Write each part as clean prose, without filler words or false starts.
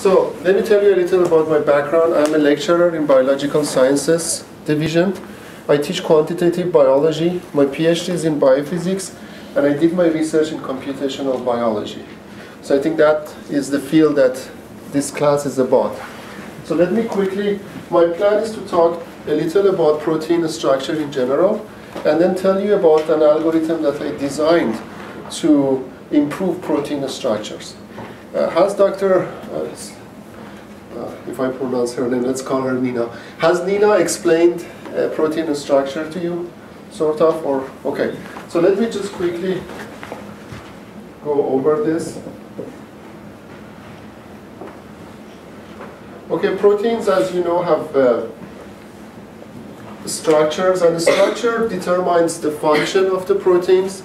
So let me tell you a little about my background. I'm a lecturer in Biological Sciences Division. I teach quantitative biology. My PhD is in biophysics, and I did my research in computational biology. So I think that is the field that this class is about. So let me quickly, my plan is to talk a little about protein structure in general, and then tell you about an algorithm that I designed to improve protein structures. Has Dr. If I pronounce her name, let's call her Nina. Has Nina explained protein structure to you, sort of, or okay? So let me just quickly go over this. Okay, proteins, as you know, have structures, and the structure determines the function of the proteins.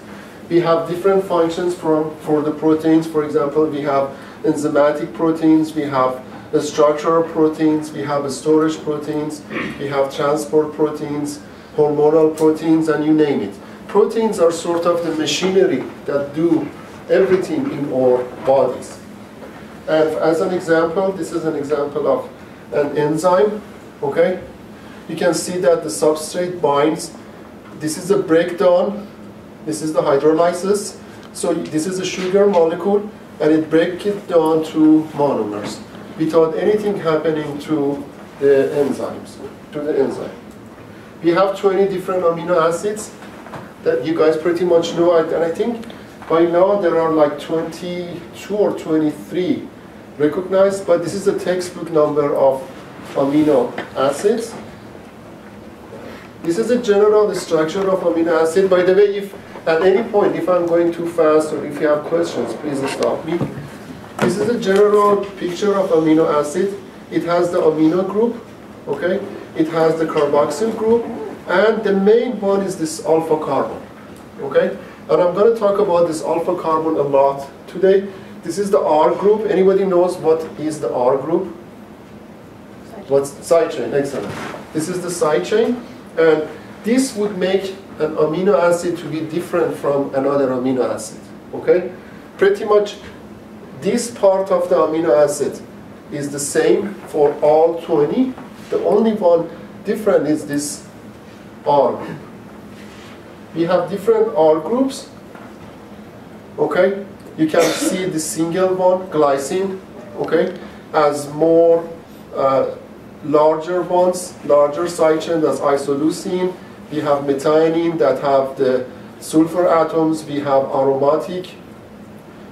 We have different functions for the proteins. For example, we have enzymatic proteins, we have the structural proteins, we have storage proteins, we have transport proteins, hormonal proteins, and you name it. Proteins are sort of the machinery that do everything in our bodies. And as an example, this is an example of an enzyme, okay? You can see that the substrate binds. This is a breakdown. This is the hydrolysis. So this is a sugar molecule, and it breaks it down to monomers without anything happening to the enzymes, to the enzyme. We have 20 different amino acids that you guys pretty much know, and I think by now there are like 22 or 23 recognized, but this is a textbook number of amino acids. This is a general structure of amino acid. By the way, if at any point, if I'm going too fast or if you have questions, please stop me. This is a general picture of amino acid. It has the amino group, okay? It has the carboxyl group, and the main one is this alpha carbon, okay? And I'm going to talk about this alpha carbon a lot today. This is the R group. Anybody knows what is the R group? What's side chain? Excellent. This is the side chain, and this would make an amino acid to be different from another amino acid, okay? Pretty much this part of the amino acid is the same for all 20. The only one different is this R group. We have different R groups, okay? You can see the single one, glycine, okay, as more larger bonds, larger side chain, as isoleucine. We have methionine that have the sulfur atoms. We have aromatic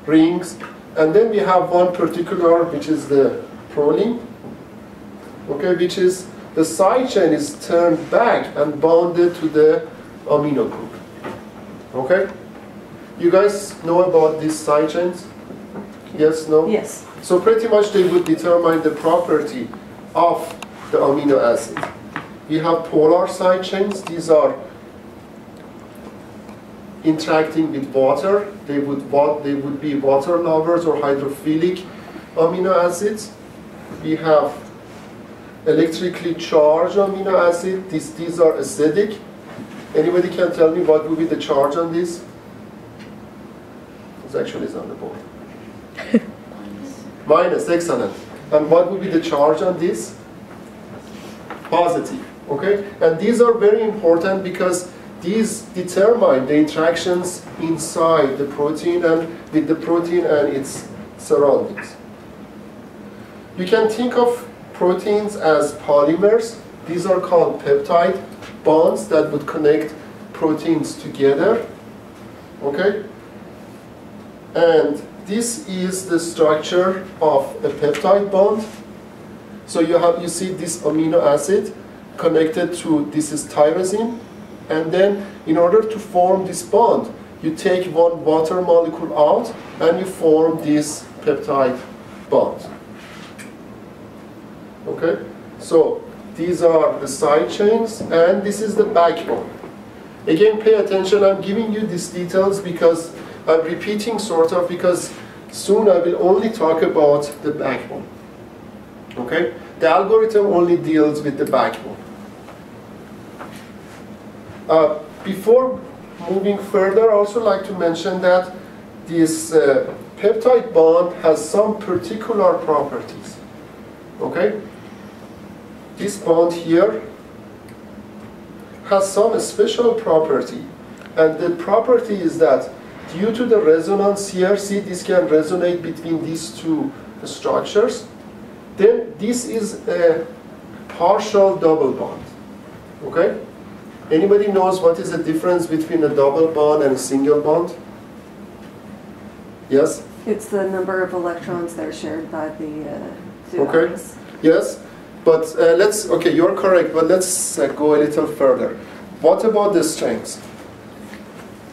rings. And then we have one particular, which is the proline, okay, which is the side chain is turned back and bounded to the amino group, okay? You guys know about these side chains? Yes, no? Yes. So pretty much they would determine the property of the amino acid. We have polar side chains. These are interacting with water. They would be water lovers or hydrophilic amino acids. We have electrically charged amino acid. These are acidic. Anybody can tell me what would be the charge on this? It actually is on the board. Minus, excellent. And what would be the charge on this? Positive, okay? And these are very important because these determine the interactions inside the protein and with the protein and its surroundings. You can think of proteins as polymers. These are called peptide bonds that would connect proteins together, okay? And this is the structure of a peptide bond. So you see this amino acid connected to, this is tyrosine, and then in order to form this bond, you take one water molecule out and you form this peptide bond. Okay? So these are the side chains, and this is the backbone. Again, pay attention. I'm giving you these details because I'm repeating sort of, because soon I will only talk about the backbone. Okay? The algorithm only deals with the backbone. Before moving further, I also like to mention that this peptide bond has some particular properties. Okay? This bond here has some special property. And the property is that due to the resonance here, see this can resonate between these two structures, then this is a partial double bond. Okay? Anybody knows what is the difference between a double bond and a single bond? Yes? It's the number of electrons that are shared by the two Okay. atoms. Yes? But okay, you're correct, but let's go a little further. What about the strength?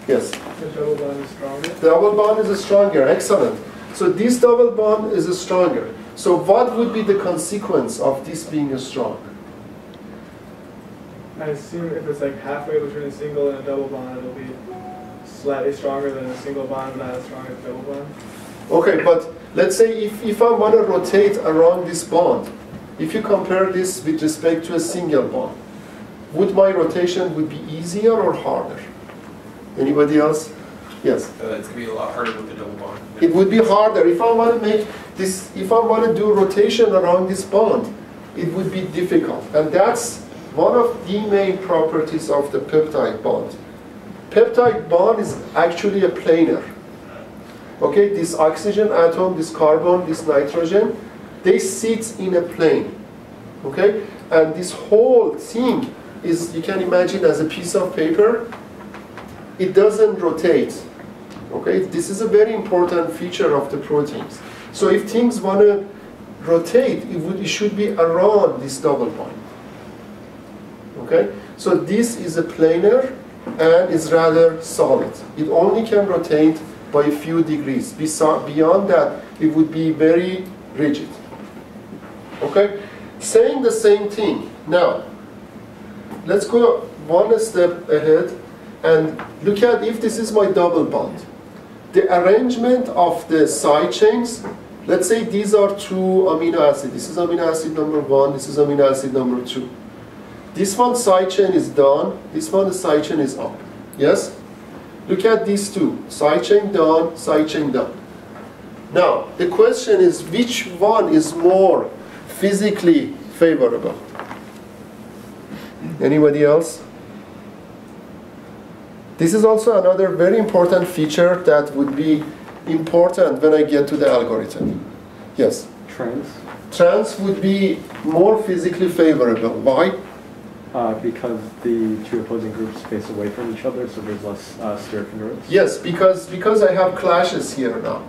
Yes? The double bond is stronger? The double bond is stronger, excellent. So this double bond is stronger. So what would be the consequence of this being strong? I assume if it's like halfway between a single and a double bond, it'll be slightly stronger than a single bond, but not as strong as a double bond. Okay, but let's say if I want to rotate around this bond, if you compare this with respect to a single bond, would my rotation would be easier or harder? Anybody else? Yes? It's going to be a lot harder with the double bond. It would be harder. If I want to make this, if I want to do rotation around this bond, it would be difficult. And that's one of the main properties of the peptide bond. Peptide bond is actually a planar. Okay, this oxygen atom, this carbon, this nitrogen, they sit in a plane. Okay, and this whole thing is, you can imagine as a piece of paper. It doesn't rotate. Okay, this is a very important feature of the proteins. So if things want to rotate, it should be around this double bond. Okay, so this is a planar and is rather solid. It only can rotate by a few degrees. Beyond that, it would be very rigid. Okay, saying the same thing. Now, let's go one step ahead and look at if this is my double bond. The arrangement of the side chains, let's say these are two amino acids. This is amino acid number 1, this is amino acid number 2. This one side chain is down, this one the side chain is up. Yes? Look at these two, side chain down, side chain down. Now, the question is which one is more physically favorable? Anybody else? This is also another very important feature that would be important when I get to the algorithm. Yes? Trans. Trans would be more physically favorable. Why? Because the two opposing groups face away from each other, so there's less steric hindrance. Yes, because I have clashes here now.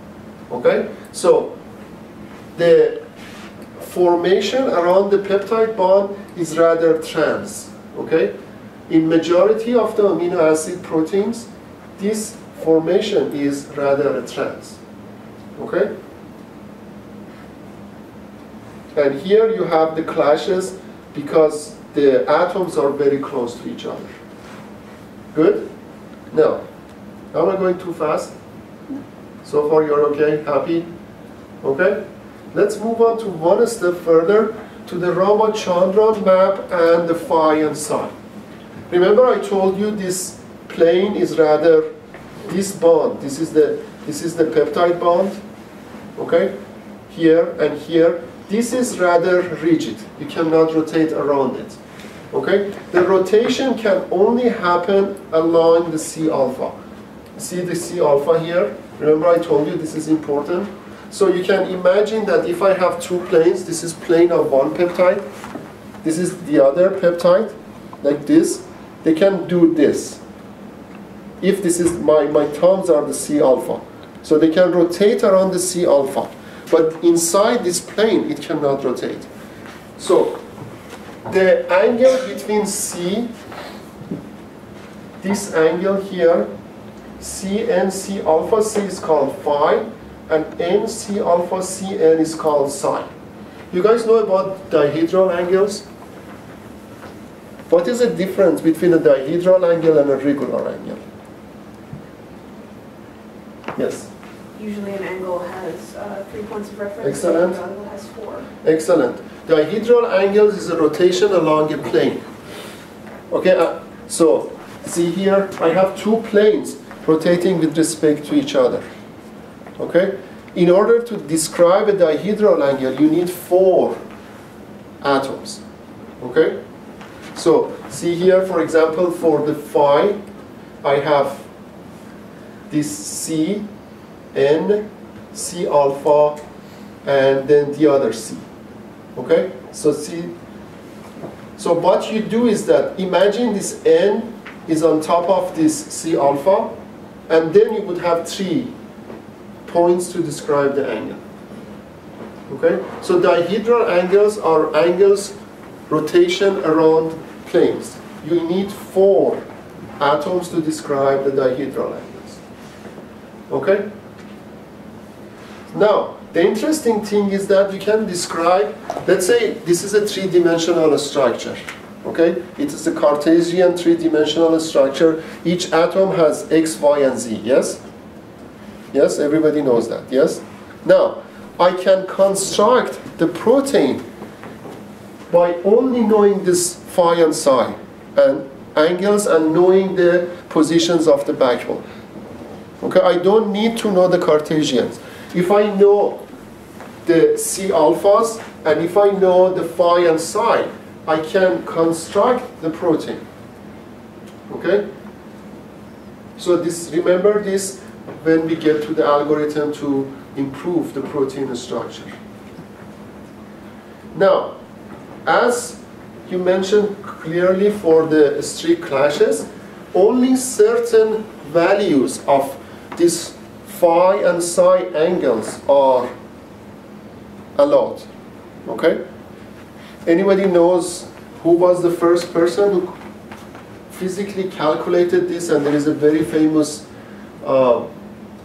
Okay? So, the formation around the peptide bond is rather trans. Okay? In majority of the amino acid proteins, this formation is rather a trans. Okay? And here you have the clashes because the atoms are very close to each other. Good? Now, am I going too fast? So far you're okay? Happy? Okay? Let's move on to one step further to the Ramachandran map and the phi and psi. Remember I told you this plane is rather this bond. This is the peptide bond. Okay? Here and here. This is rather rigid. You cannot rotate around it. Okay? The rotation can only happen along the C alpha. See the C alpha here? Remember I told you this is important? So you can imagine that if I have two planes, this is plane of one peptide, this is the other peptide, like this, they can do this. If this is, my thumbs are the C alpha. So they can rotate around the C alpha. But inside this plane, it cannot rotate. So the angle between C, this angle here, C and C alpha C is called phi, and N C alpha C N is called psi. You guys know about dihedral angles? What is the difference between a dihedral angle and a regular angle? Yes? Usually an angle has 3 points of reference. Excellent. And angle has 4. Excellent. Dihedral angles is a rotation along a plane. Okay, so see here, I have two planes rotating with respect to each other. Okay? In order to describe a dihedral angle, you need 4 atoms. Okay? So see here, for example, for the phi, I have this C, N, C alpha, and then the other C. Okay? So see, so what you do is that imagine this N is on top of this C alpha, and then you would have 3 points to describe the angle. Okay? So dihedral angles are angles rotation around planes. You need 4 atoms to describe the dihedral angles. Okay? Now, the interesting thing is that we can describe, let's say this is a 3-dimensional structure. Okay? It is a Cartesian 3-dimensional structure. Each atom has X, Y, and Z. Yes? Yes? Everybody knows that. Yes? Now, I can construct the protein by only knowing this phi and psi and angles and knowing the positions of the backbone. Okay? I don't need to know the Cartesians. If I know the C alphas and if I know the phi and psi, I can construct the protein. Okay? So this, remember this when we get to the algorithm to improve the protein structure. Now, as you mentioned clearly for the strict clashes, only certain values of this phi and psi angles are allowed. Okay? Anybody knows who was the first person who physically calculated this, and there is a very famous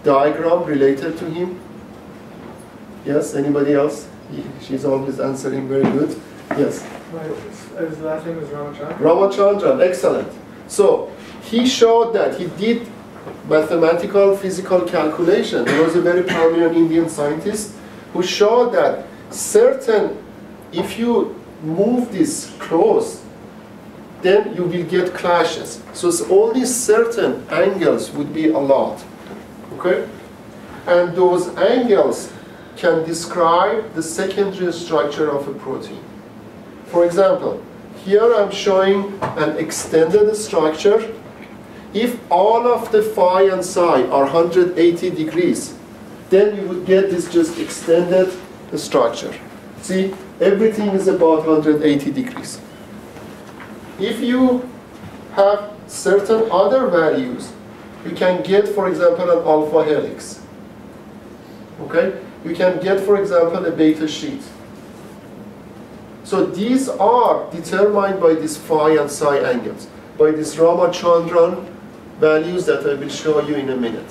diagram related to him? Yes, anybody else? She's always answering very good. Yes? His last name is Ramachandran. Ramachandran, excellent. So, he showed that he did mathematical physical calculation. He was a very prominent Indian scientist who showed that if you move this close, then you will get clashes. So it's only certain angles would be allowed. Okay? And those angles can describe the secondary structure of a protein. For example, here I'm showing an extended structure. If all of the phi and psi are 180 degrees, then you would get this just extended structure. See, everything is about 180 degrees. If you have certain other values, you can get, for example, an alpha helix. Okay? You can get, for example, a beta sheet. So these are determined by these phi and psi angles, by these Ramachandran values that I will show you in a minute.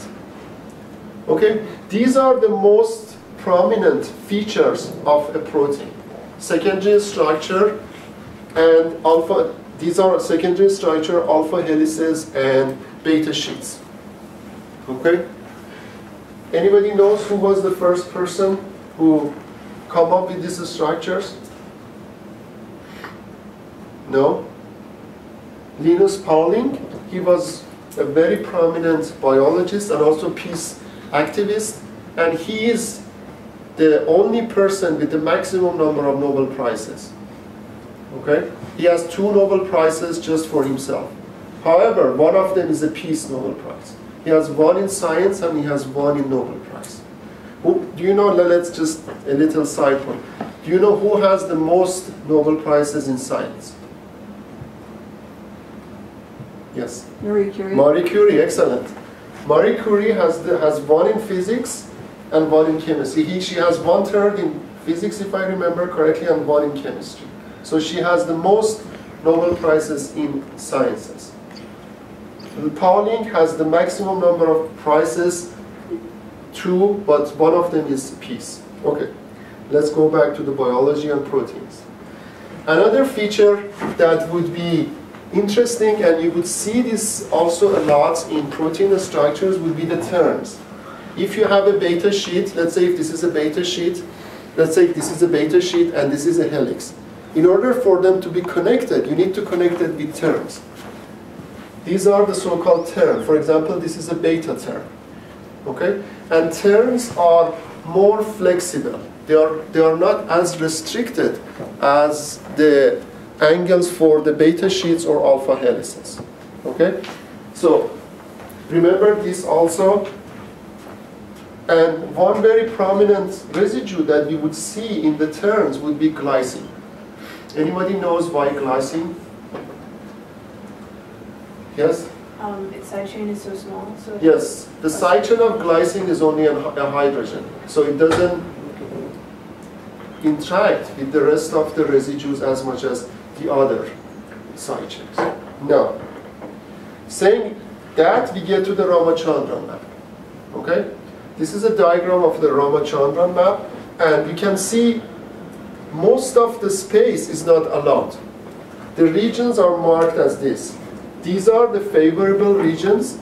Okay? These are the most prominent features of a protein. Secondary structure and alpha, these are secondary structure, alpha helices and beta sheets. Okay? Anybody knows who was the first person who come up with these structures? No? Linus Pauling. He was a very prominent biologist and also peace activist, and he is the only person with the maximum number of Nobel Prizes. Okay? He has 2 Nobel Prizes just for himself. However, one of them is a peace Nobel Prize. He has 1 in science and he has 1 in Nobel Prize. Do you know, let's just a little side point. Do you know who has the most Nobel Prizes in science? Yes? Marie Curie. Marie Curie, excellent. Marie Curie has 1 in physics and 1 in chemistry. She has 1/3 in physics, if I remember correctly, and 1 in chemistry. So she has the most Nobel Prizes in sciences. Pauling has the maximum number of prizes, 2, but one of them is peace. Okay, let's go back to the biology and proteins. Another feature that would be interesting, and you would see this also a lot in protein structures, would be the terms. If you have a beta sheet, let's say if this is a beta sheet, let's say this is a beta sheet and this is a helix. In order for them to be connected, you need to connect it with terms. These are the so-called terms. For example, this is a beta term. Okay? And terms are more flexible. They are not as restricted as the angles for the beta sheets or alpha helices. Okay? So remember this also. And one very prominent residue that we would see in the terms would be glycine. Anybody knows why glycine? Yes? Its side chain is so small. So Yes, the side chain of glycine is only a hydrogen, so it doesn't interact with the rest of the residues as much as the other side chains. Now, saying that, we get to the Ramachandran map. Okay? This is a diagram of the Ramachandran map, and you can see most of the space is not allowed. The regions are marked as this. These are the favorable regions.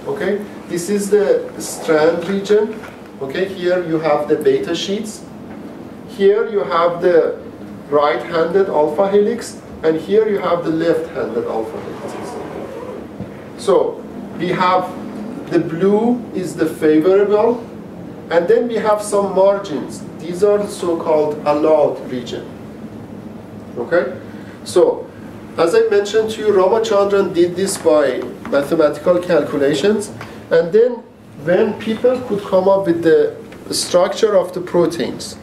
Okay? This is the strand region. Okay? Here you have the beta sheets. Here you have the right-handed alpha helix, and here you have the left-handed alpha helix. So we have the blue is the favorable, and then we have some margins. These are the so-called allowed region. Okay? So, as I mentioned to you, Ramachandran did this by mathematical calculations, and then when people could come up with the structure of the proteins,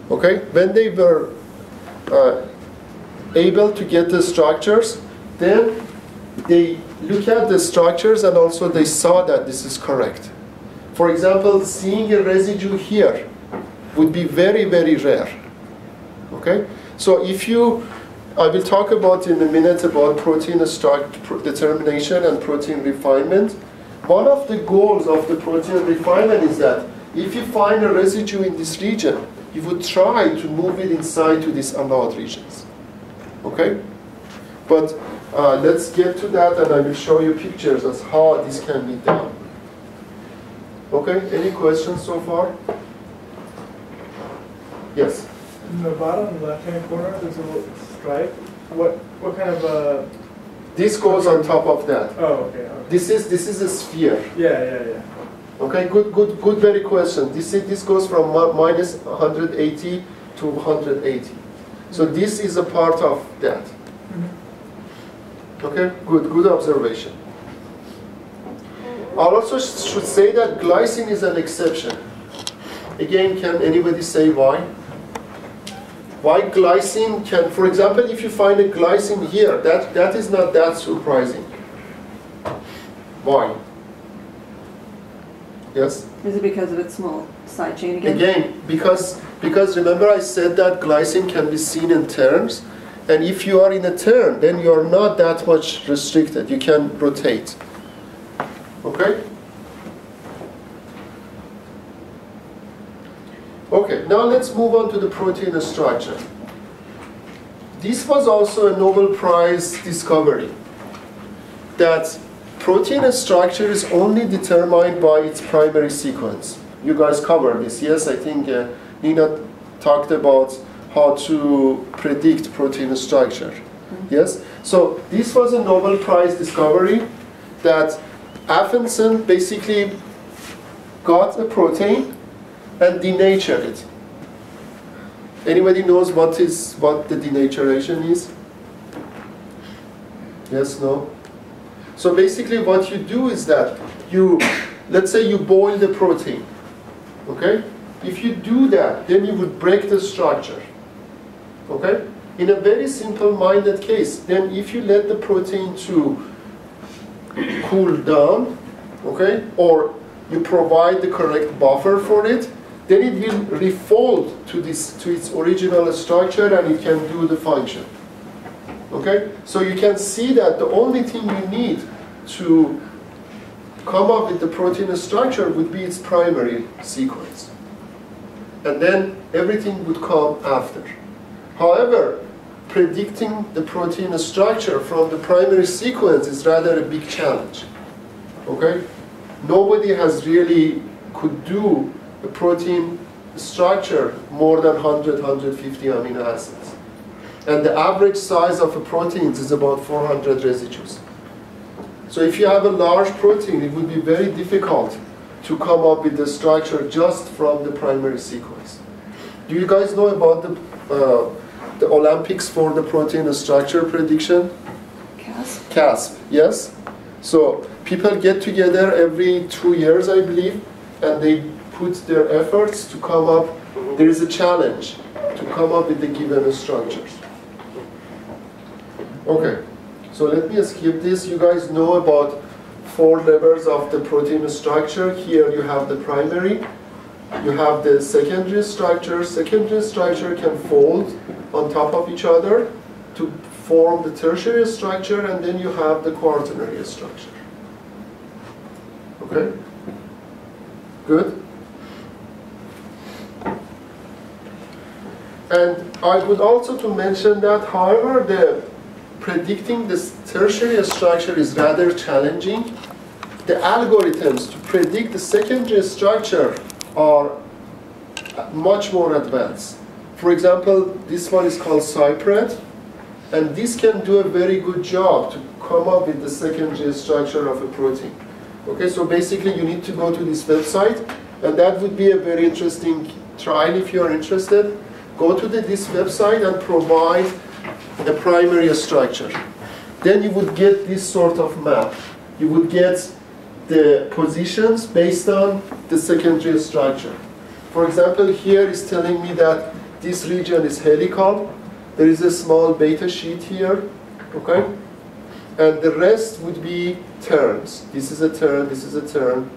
okay, when they were able to get the structures, then they look at the structures and also they saw that this is correct. For example, seeing a residue here would be very, very rare. Okay? So if you, I will talk about in a minute about protein structure determination and protein refinement. One of the goals of the protein refinement is that if you find a residue in this region, you would try to move it inside to these allowed regions. Okay? But let's get to that, and I will show you pictures as how this can be done. Okay, any questions so far? Yes? In the bottom left-hand corner, there's a little stripe. What kind of This goes on top of that. Oh, okay. Okay. This is a sphere. Yeah. Okay, good, very question. This goes from minus 180 to 180. So this is a part of that. Okay, good observation. I also should say that glycine is an exception. Again, can anybody say why? Why glycine can, for example, if you find a glycine here, that is not that surprising. Why? Yes? Is it because of its small side chain again? Again, because remember I said that glycine can be seen in terms, and if you are in a turn, then you are not that much restricted. You can rotate. Okay? Okay, now let's move on to the protein structure. This was also a Nobel Prize discovery, that protein structure is only determined by its primary sequence. You guys covered this, yes? I think Nina talked about how to predict protein structure. Yes? So this was a Nobel Prize discovery that Affinson basically got a protein and denatured it. Anybody knows what the denaturation is? Yes, no? So basically what you do is that let's say you boil the protein. Okay? If you do that, then you would break the structure. Okay? In a very simple-minded case, then if you let the protein to cool down, okay, or you provide the correct buffer for it, then it will refold to its original structure and it can do the function. Okay? So you can see that the only thing you need to come up with the protein structure would be its primary sequence. And then everything would come after. However, predicting the protein structure from the primary sequence is rather a big challenge. Okay? Nobody has really could do a protein structure more than 100, 150 amino acids. And the average size of a protein is about 400 residues. So if you have a large protein, it would be very difficult to come up with the structure just from the primary sequence. Do you guys know about the the Olympics for the protein structure prediction? CASP. CASP, yes. So people get together every 2 years, I believe, and they put their efforts to come up. There is a challenge to come up with the given structures. Okay, so let me skip this. You guys know about 4 levels of the protein structure. Here you have the primary. You have the secondary structure. Secondary structure can fold on top of each other to form the tertiary structure, and then you have the quaternary structure. Okay? Good? And I would also to mention that, however, predicting this tertiary structure is rather challenging. The algorithms to predict the secondary structure are much more advanced. For example, this one is called Cypred, and this can do a very good job to come up with the secondary structure of a protein. Okay, so basically you need to go to this website, and that would be a very interesting trial if you are interested. Go to this website and provide a primary structure. Then you would get this sort of map. You would get the positions based on the secondary structure. For example, here is telling me that this region is helical. There is a small beta sheet here, okay? And the rest would be turns. This is a turn, this is a turn.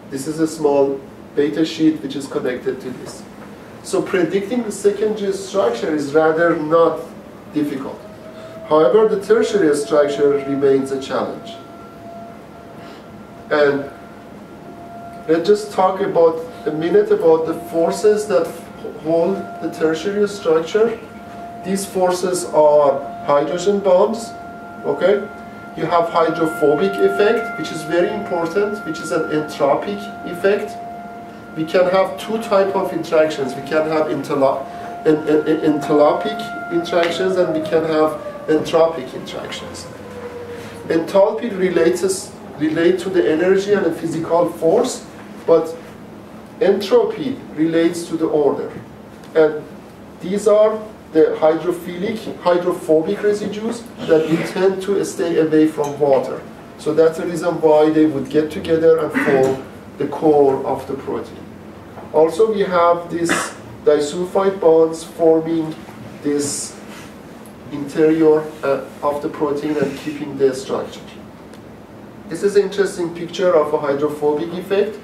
This is a small beta sheet which is connected to this. So predicting the secondary structure is rather not difficult. However, the tertiary structure remains a challenge. And let's just talk about a minute about the forces that hold the tertiary structure. These forces are hydrogen bonds, okay? You have hydrophobic effect, which is very important, which is an entropic effect. We can have 2 types of interactions. We can have entropic interactions, and we can have entropic interactions. Enthalpy relate to the energy and the physical force, but entropy relates to the order. And these are the hydrophobic residues that will tend to stay away from water. So that's the reason why they would get together and form the core of the protein. Also, we have these disulfide bonds forming this interior of the protein and keeping the structure. This is an interesting picture of a hydrophobic effect.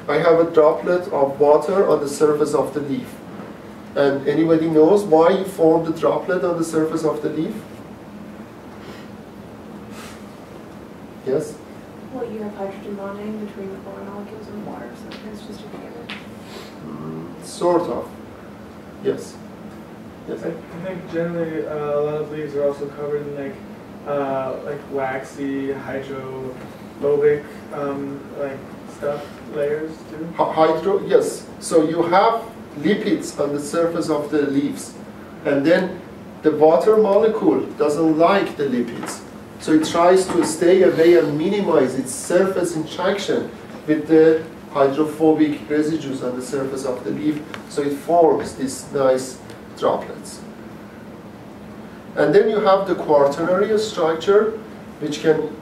I have a droplet of water on the surface of the leaf. And anybody knows why you form the droplet on the surface of the leaf? Yes? Well, you have hydrogen bonding between the four molecules in water, so it's just together. Sort of. Yes. Yes. I think generally a lot of leaves are also covered in like waxy, hydrophobic like stuff layers too. Yes. So you have lipids on the surface of the leaves, and then the water molecule doesn't like the lipids, so it tries to stay away and minimize its surface interaction with the hydrophobic residues on the surface of the leaf, so it forms these nice droplets. And then you have the quaternary structure, which can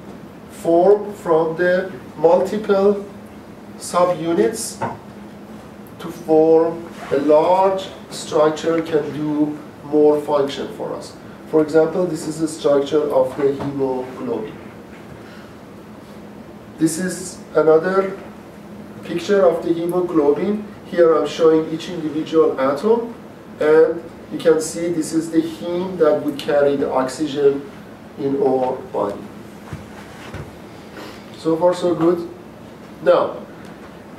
form from the multiple subunits to form a large structure, can do more function for us. For example, this is the structure of the hemoglobin. This is another picture of the hemoglobin. Here I'm showing each individual atom, and you can see this is the heme that would carry the oxygen in our body. So far so good? Now,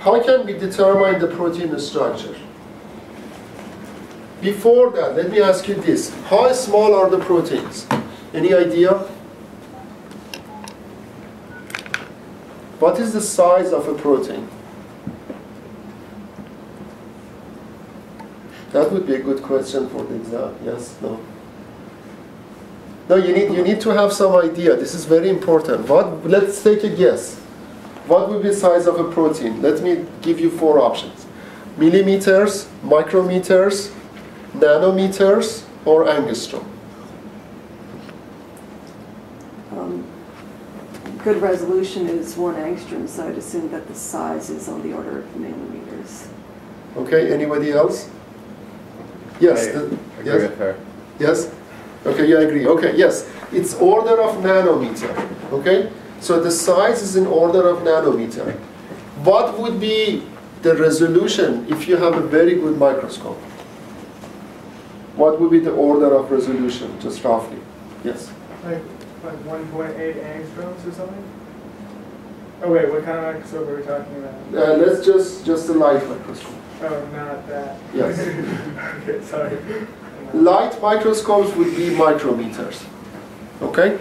how can we determine the protein structure? Before that, let me ask you this. How small are the proteins? Any idea? What is the size of a protein? That would be a good question for the exam. Yes? No? No, you need to have some idea. This is very important. Let's take a guess. What would be the size of a protein? Let me give you 4 options. Millimeters, micrometers, nanometers or angstrom? Good resolution is 1 angstrom, so I'd assume that the size is on the order of nanometers. Okay, anybody else? Yes. I agree yes. with her. Yes? Okay, you agree. Okay, yes. It's order of nanometer. Okay? So the size is in order of nanometer. What would be the resolution if you have a very good microscope? What would be the order of resolution, just roughly? Yes. Like 1.8 angstroms or something? Oh wait, what kind of microscope are we talking about? Let's just a light microscope. Oh, not that. Yes. Okay, sorry. Light microscopes would be micrometers. Okay?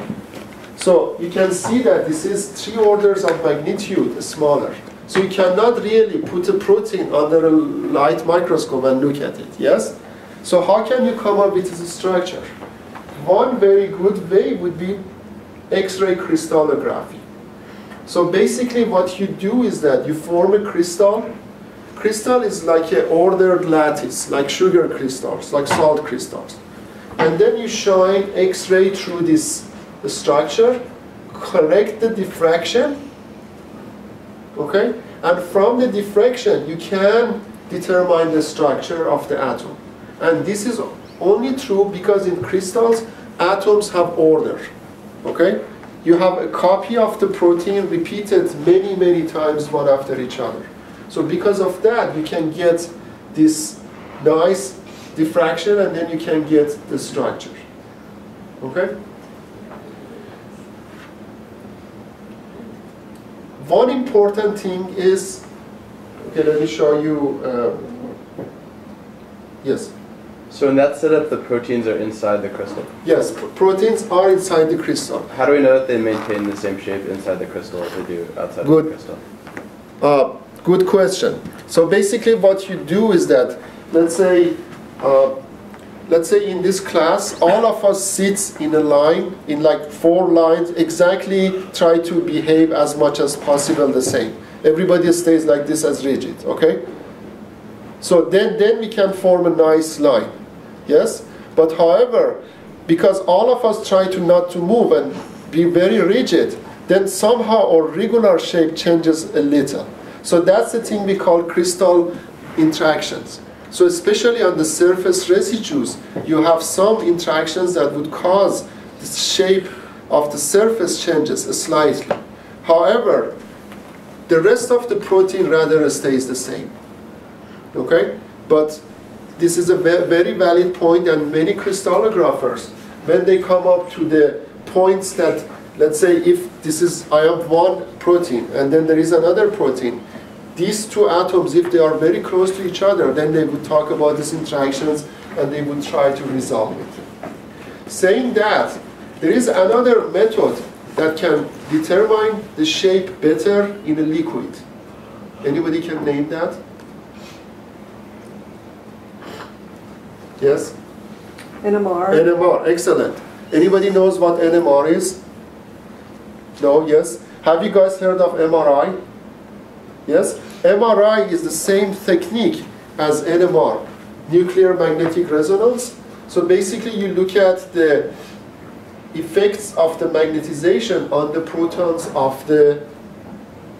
So you can see that this is 3 orders of magnitude smaller. So you cannot really put a protein under a light microscope and look at it. Yes? So how can you come up with this structure? One very good way would be X-ray crystallography. So basically what you do is that you form a crystal. Crystal is like an ordered lattice, like sugar crystals, like salt crystals. And then you shine X-ray through this structure, correct the diffraction, okay? And from the diffraction, you can determine the structure of the atom. And this is only true because in crystals, atoms have order, okay? You have a copy of the protein repeated many, many times one after each other. So because of that, you can get this nice diffraction and then you can get the structure, okay? One important thing is, okay, let me show you, yes. So in that setup, the proteins are inside the crystal. Yes, proteins are inside the crystal. How do we know that they maintain the same shape inside the crystal as they do outside Good. of the crystal? Good question. So basically what you do is that, let's say in this class, all of us sit in a line, in like 4 lines, exactly try to behave as much as possible the same. Everybody stays like this as rigid, okay? So then we can form a nice line, yes? But however, because all of us try to not to move and be very rigid, then somehow our regular shape changes a little. So that's the thing we call crystal interactions. So especially on the surface residues, you have some interactions that would cause the shape of the surface changes slightly. However, the rest of the protein rather stays the same. Okay? But this is a very valid point, and many crystallographers, when they come up to the points that, let's say if this is, I have one protein and then there is another protein, these 2 atoms, if they are very close to each other, then they would talk about these interactions and they would try to resolve it. Saying that, there is another method that can determine the shape better in a liquid. Anybody can name that? Yes? NMR. NMR, excellent. Anybody knows what NMR is? No, yes? Have you guys heard of MRI? Yes? MRI is the same technique as NMR, nuclear magnetic resonance. So basically you look at the effects of the magnetization on the protons of the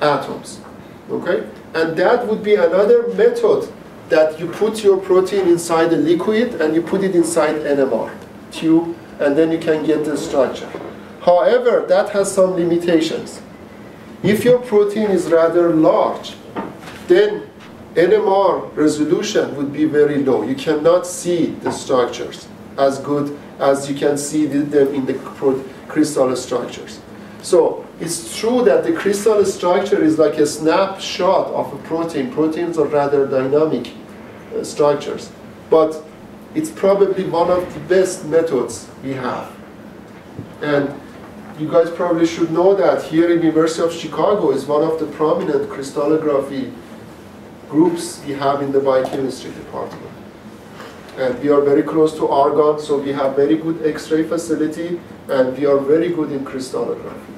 atoms. Okay? And that would be another method that you put your protein inside a liquid and you put it inside NMR tube, and then you can get the structure. However, that has some limitations. If your protein is rather large, then NMR resolution would be very low. You cannot see the structures as good as you can see them in the crystal structures. So it's true that the crystal structure is like a snapshot of a protein. Proteins are rather dynamic structures. But it's probably one of the best methods we have. And you guys probably should know that here in University of Chicago is one of the prominent crystallography groups we have in the biochemistry department. And we are very close to argon, so we have very good X-ray facility, and we are very good in crystallography.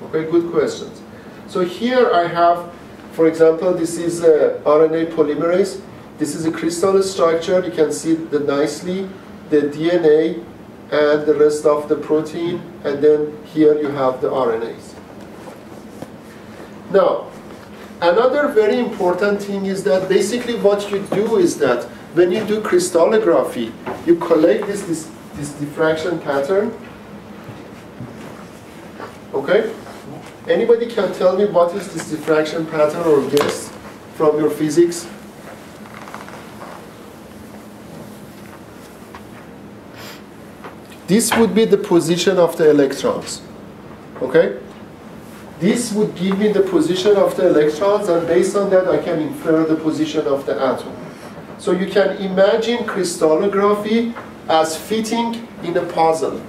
Okay, good questions. So here I have, for example, this is RNA polymerase. This is a crystal structure. You can see nicely the DNA and the rest of the protein, and then here you have the RNAs. Now, another very important thing is that basically what you do is that when you do crystallography, you collect this diffraction pattern. Okay? Anybody can tell me what is this diffraction pattern or guess from your physics? This would be the position of the electrons. Okay? This would give me the position of the electrons, and based on that I can infer the position of the atom. So you can imagine crystallography as fitting in a puzzle.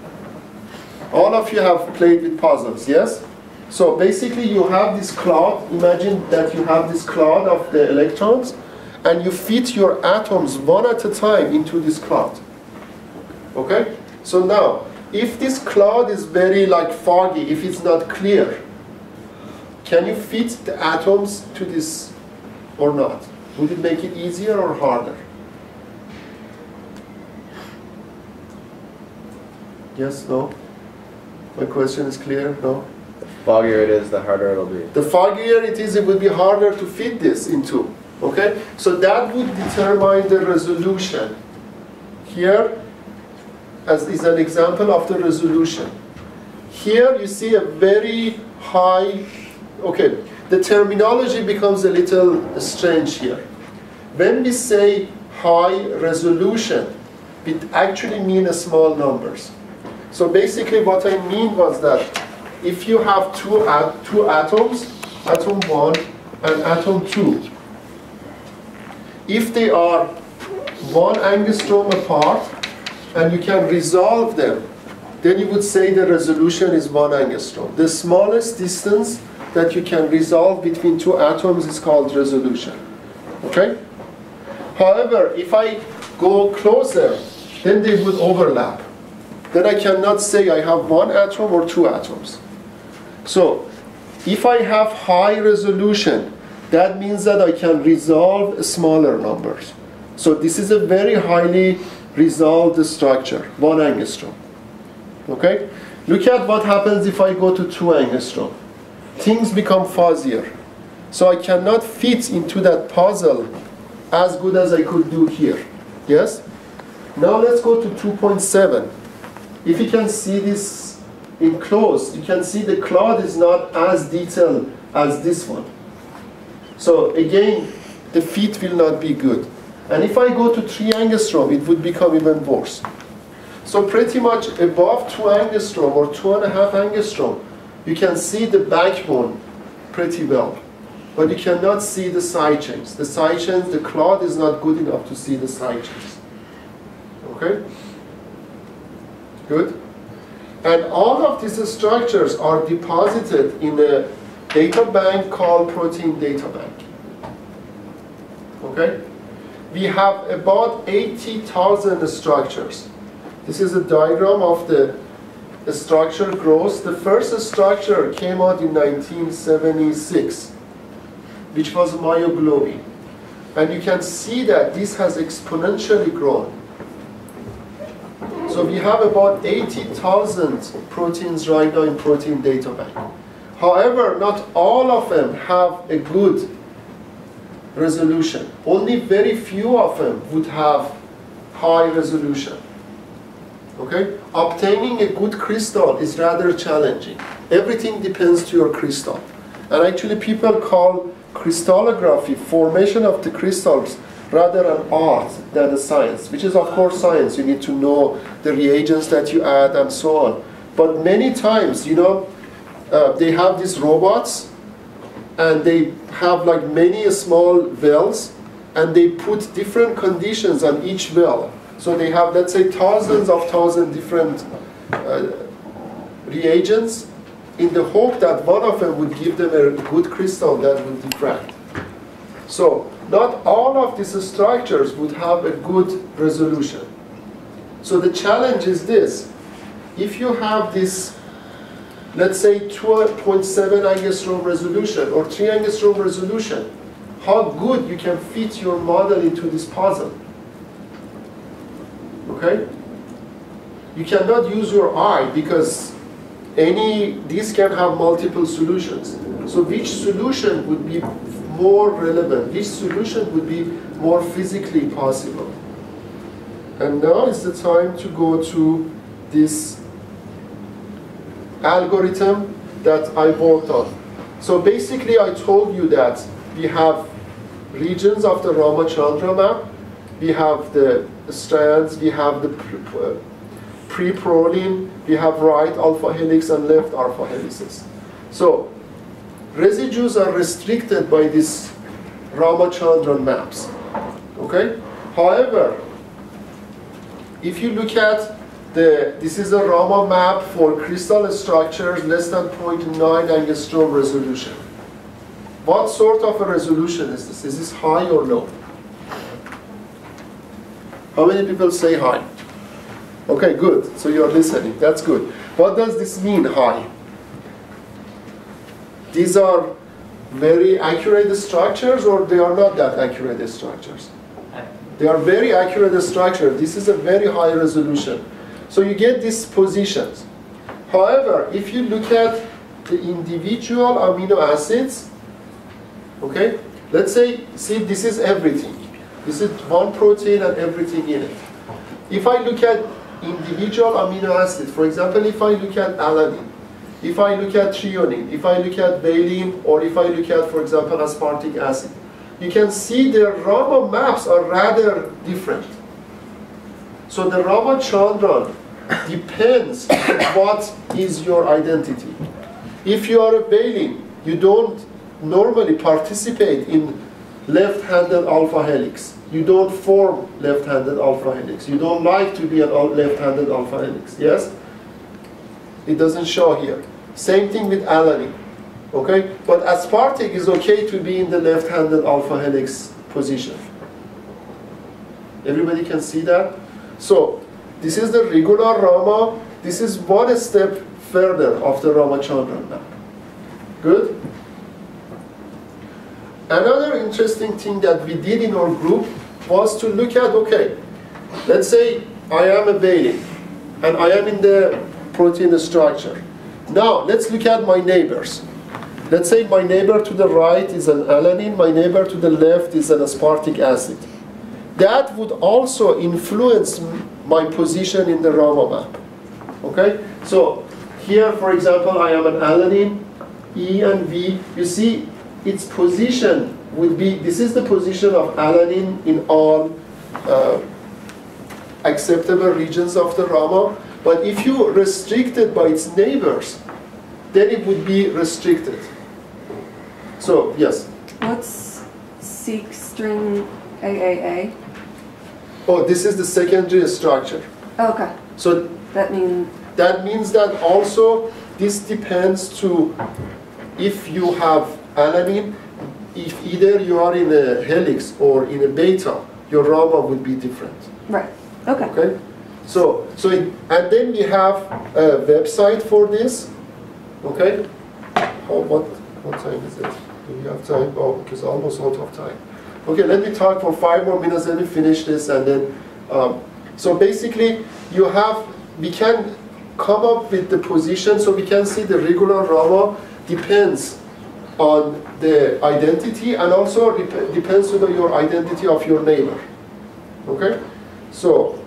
All of you have played with puzzles, yes? So basically you have this cloud. Imagine that you have this cloud of the electrons, and you fit your atoms one at a time into this cloud. Okay? So now, if this cloud is very foggy, if it's not clear, can you fit the atoms to this or not? Would it make it easier or harder? Yes, no? My question is clear, no? The foggier it is, the harder it'll be. The foggier it is, it would be harder to fit this into. Okay? So that would determine the resolution. Here, as is an example of the resolution. Here you see a very high, okay, the terminology becomes a little strange here. When we say high resolution, it actually means small numbers. So basically what I mean was that if you have two atoms, atom 1 and atom 2, if they are 1 angstrom apart and you can resolve them, then you would say the resolution is 1 angstrom. The smallest distance that you can resolve between two atoms is called resolution. Okay? However, if I go closer, then they would overlap. Then I cannot say I have 1 atom or 2 atoms. So, if I have high resolution, that means that I can resolve smaller numbers. So this is a very highly resolved structure, 1 angstrom. Okay? Look at what happens if I go to 2 angstrom. Things become fuzzier. So I cannot fit into that puzzle as good as I could do here. Yes? Now let's go to 2.7. If you can see this in close, you can see the cloud is not as detailed as this one. So again, the fit will not be good. And if I go to 3 angstrom, it would become even worse. So pretty much above 2 angstrom or 2.5 angstrom, you can see the backbone pretty well. But you cannot see the side chains. The side chains, the cloud is not good enough to see the side chains. Okay? Good? And all of these structures are deposited in a data bank called Protein Data Bank. Okay? We have about 80,000 structures. This is a diagram of the structure growth. The first structure came out in 1976, which was myoglobin. And you can see that this has exponentially grown. So we have about 80,000 proteins right now in Protein Data Bank. However, not all of them have a good resolution. Only very few of them would have high resolution. Okay? Obtaining a good crystal is rather challenging. Everything depends to your crystal. And actually people call crystallography, formation of the crystals, rather an art than a science, which is of course science. You need to know the reagents that you add and so on. But many times, you know, they have these robots and they have like many small wells and they put different conditions on each well. So they have, let's say, thousands different reagents in the hope that one of them would give them a good crystal that would diffract. So not all of these structures would have a good resolution. So the challenge is this. If you have this, let's say 2.7 angstrom resolution or 3 angstrom resolution, how good you can fit your model into this puzzle. Okay? You cannot use your eye because these can have multiple solutions. So which solution would be more relevant? Which solution would be more physically possible? And now is the time to go to this algorithm that I worked on. So basically I told you that we have regions of the Ramachandran map, we have the strands, we have the pre-proline, we have right alpha helix and left alpha helices. So residues are restricted by these Ramachandran maps. Okay? However, if you look at this is a Rama map for crystal structures less than 0.9 angstrom resolution. What sort of a resolution is this? Is this high or low? How many people say high? Okay, good. So you're listening. That's good. What does this mean, high? These are very accurate structures, or they are not that accurate structures? They are very accurate structures. This is a very high resolution. So you get these positions. However, if you look at the individual amino acids, okay, let's say, see, this is everything. This is one protein and everything in it. If I look at individual amino acids, for example, if I look at alanine, if I look at threonine, if I look at valine, or if I look at, for example, aspartic acid, you can see the Rama maps are rather different. So the Ramachandran depends on what is your identity. If you are a valine, you don't normally participate in left-handed alpha helix. You don't form left-handed alpha helix. You don't like to be a left-handed alpha helix, yes? It doesn't show here. Same thing with alanine, okay? But aspartic is okay to be in the left-handed alpha helix position. Everybody can see that? So, this is the regular Rama. This is one step further of the Ramachandran map. Good? Another interesting thing that we did in our group was to look at, okay, let's say I am a valine and I am in the protein structure. Now, let's look at my neighbors. Let's say my neighbor to the right is an alanine, my neighbor to the left is an aspartic acid. That would also influence my position in the Rama map. Okay? So, here, for example, I am an alanine, E and V. You see, its position would be, this is the position of alanine in all acceptable regions of the Rama. But if you restrict it by its neighbors, then it would be restricted. So, yes? What's seq string AAA? Oh, this is the secondary structure. Okay. So That means that also this depends to if you have alanine, if either you are in a helix or in a beta, your Rama would be different. right. Okay. Okay? And then we have a website for this. Okay? Oh, what time is it? Do we have time? Oh, because almost out of time. Okay, let me talk for 5 more minutes, let me finish this, and then, so basically, we can come up with the position, so we can see the regular Rama depends on the identity, and also depends on your identity of your neighbor. Okay? So,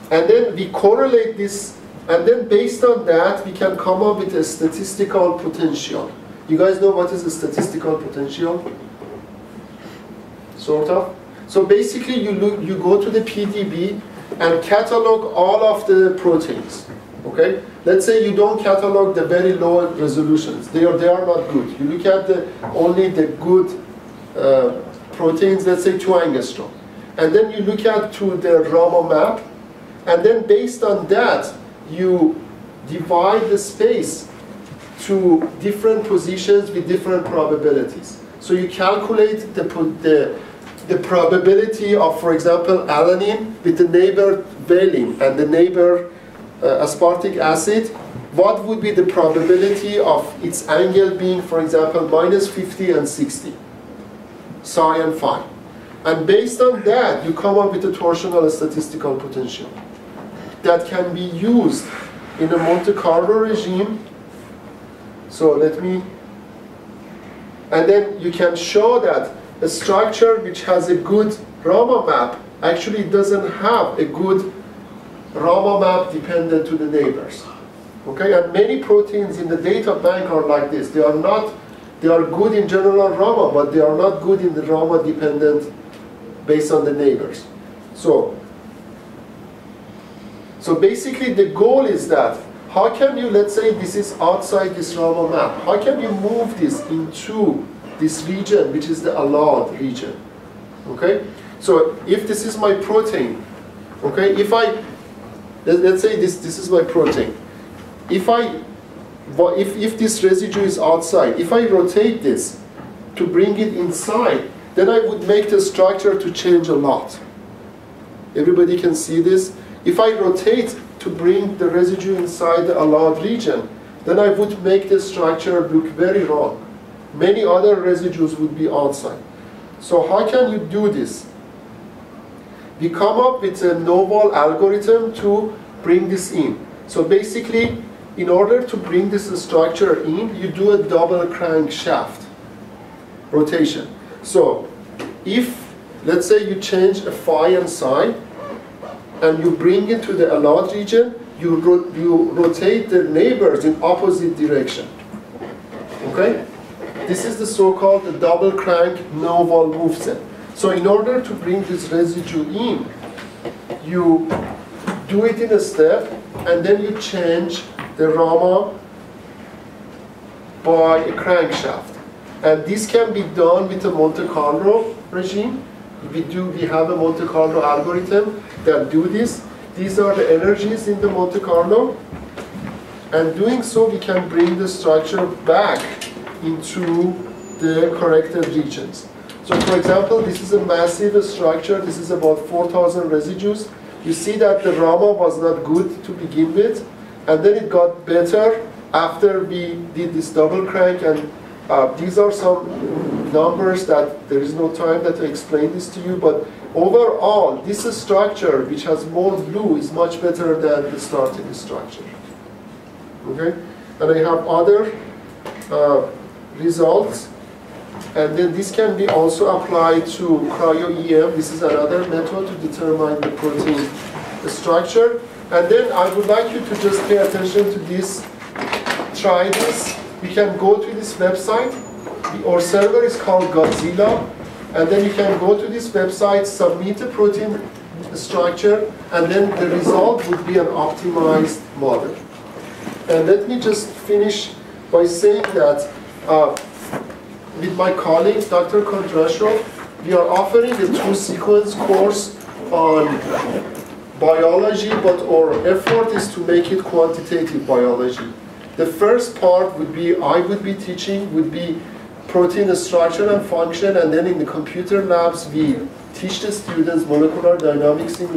and then we correlate this, and then based on that, we can come up with a statistical potential. You guys know what is a statistical potential? Sort of. So basically, you go to the PDB and catalog all of the proteins. Okay? Let's say you don't catalog the very low resolutions. They are not good. You look at only the good proteins, let's say 2 angstrom. And then you look at to the Rama map, and then based on that, you divide the space to different positions with different probabilities. So you calculate the probability of, for example, alanine with the neighbor valine and the neighbor aspartic acid, what would be the probability of its angle being, for example, minus 50 and 60, psi and phi. And based on that, you come up with a torsional statistical potential that can be used in a Monte Carlo regime. So and then you can show that a structure which has a good Rama map actually doesn't have a good Rama map dependent to the neighbors. Okay, and many proteins in the data bank are like this. They are good in general Rama, but they are not good in the Rama dependent based on the neighbors. So basically the goal is that how can you, let's say this is outside this Rama map, how can you move this into this region which is the allowed region? Okay, so if this is my protein, okay, let's say this is my protein. If this residue is outside, if I rotate this to bring it inside, then I would make the structure to change a lot. Everybody can see this. If I rotate to bring the residue inside the allowed region, then I would make the structure look very wrong. Many other residues would be outside. So how can you do this? We come up with a novel algorithm to bring this in. So basically, in order to bring this structure in, you do a double crankshaft rotation. So if, let's say you change a phi and psi, and you bring it to the allowed region, you rotate the neighbors in opposite direction. Okay? This is the so-called the double crank novel moveset. So in order to bring this residue in, you do it in a step, and then you change the Rama by a crankshaft. And this can be done with a Monte Carlo regime. We have a Monte Carlo algorithm that do this. These are the energies in the Monte Carlo. And doing so, we can bring the structure back into the corrected regions. So for example, this is a massive structure. This is about 4,000 residues. You see that the Rama was not good to begin with, and then it got better after we did this double crank. And these are some numbers that there is no time that I explain this to you, but overall, this structure which has more blue is much better than the starting structure. Okay, and I have other results, and then this can be also applied to cryo-EM. This is another method to determine the protein structure. And then I would like you to just pay attention to this. Try this. You can go to this website. Our server is called Godzilla, and then you can go to this website, submit a protein structure, and then the result would be an optimized model. And let me just finish by saying that with my colleague, Dr. Kondrashov, we are offering a 2-sequence course on biology, but our effort is to make it quantitative biology. The first part would be, I would be teaching, would be protein structure and function, and then in the computer labs, we teach the students molecular dynamics in